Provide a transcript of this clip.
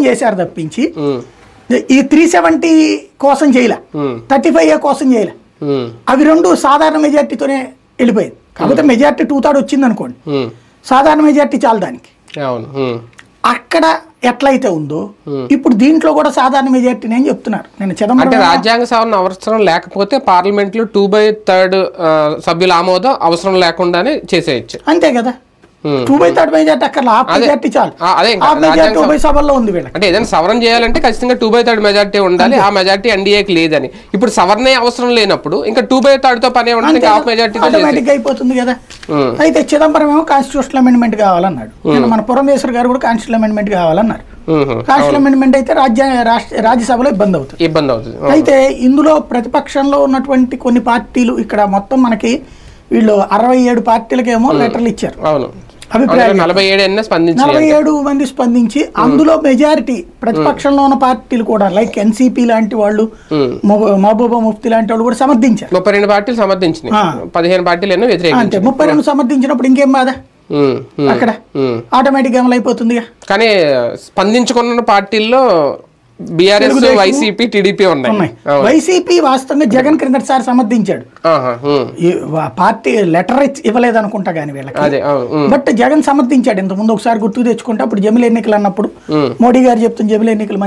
చేశారు తప్పించి ఈ 370 కోసం చేయలే, 35A కోసం చేయలే. అవి రెండు సాధారణ మెజార్టీతోనే వెళ్ళిపోయింది. కాకపోతే మెజార్టీ 2/3 వచ్చింది అనుకోండి, సాధారణ మెజార్టీ చాలు దానికి. అక్కడ ఎట్లయితే ఉందో ఇప్పుడు దీంట్లో కూడా సాధారణ మెజార్టీని అని చెప్తున్నారు. నేను చిదంబరం రాజ్యాంగ సవరణ అవసరం లేకపోతే పార్లమెంట్ లో 2/3 సభ్యుల ఆమోదం అవసరం లేకుండానే చేసేయచ్చు, అంతే కదా. 2/3 మెజార్టీ అక్కడ మెజార్టీ చాలు, ఉభయ సభల్లో ఉంది వీళ్ళకి. అంటే ఏదైనా సవరణ చేయాలంటే ఖచ్చితంగా 2/3 మెజార్టీ ఉండాలి, ఆ మెజార్టీ ఎన్డీఏకి లేదని. ఇప్పుడు సవరణ అవసరం లేనప్పుడు ఇంకా 2/3 తో పని ఉంటుంది, హాఫ్ మెజార్టీ ఆటోమేటిక్ అయిపోతుంది కదా. అయితే చిదంబరం ఏమో కాన్స్టిట్యూషనల్ అమెండ్మెంట్ కావాలన్నాడు, మన పురంధేశ్వర్ గారు కూడా కాన్స్టిట్యూషనల్ అమెండ్మెంట్ కావాలన్నారు. కాన్స్టిట్యూషనల్ అమెండ్మెంట్ అయితే రాజ్యసభలో ఇబ్బంది అవుతుంది. అయితే ఇందులో ప్రతిపక్షంలో ఉన్నటువంటి కొన్ని పార్టీలు, ఇక్కడ మొత్తం మనకి వీళ్ళు 67 పార్టీలకేమో లెటర్లు ఇచ్చారు, అభిప్రాయం 47 మంది స్పందించి, అందులో మెజారిటీ ప్రతిపక్షంలో ఉన్న పార్టీలు కూడా లైక్ ఎన్సీపీ లాంటి వాళ్ళు, మహబూబా ముఫ్తీ లాంటి వాళ్ళు కూడా సమర్థించారు. 32 పార్టీలు సమర్థించినాయి, 15 పార్టీలు ఎన్నో వ్యతిరేకించాయి. అంతే, 32 సమర్థించినప్పుడు ఇంకేం బాధ, అక్కడ ఆటోమేటిక్ అమలు అయిపోతుంది. కానీ స్పందించుకున్న పార్టీల్లో బీఆర్ఎస్, వైసీపీ, టీడీపీ ఉన్నాయి. వైసీపీ వాస్తవంగా జగన్ క్రిందటిసారి సమర్థించాడు, పార్టీ లెటర్ ఇవ్వలేదు అనుకుంటా గానీ వీళ్ళకి, బట్ జగన్ సమర్థించాడు ఇంత ముందు. ఒకసారి గుర్తుకు తెచ్చుకుంటే అప్పుడు జమిలి ఎన్నికలు అన్నప్పుడు మోడీ గారు చెప్తున్న జమిలి ఎన్నికలు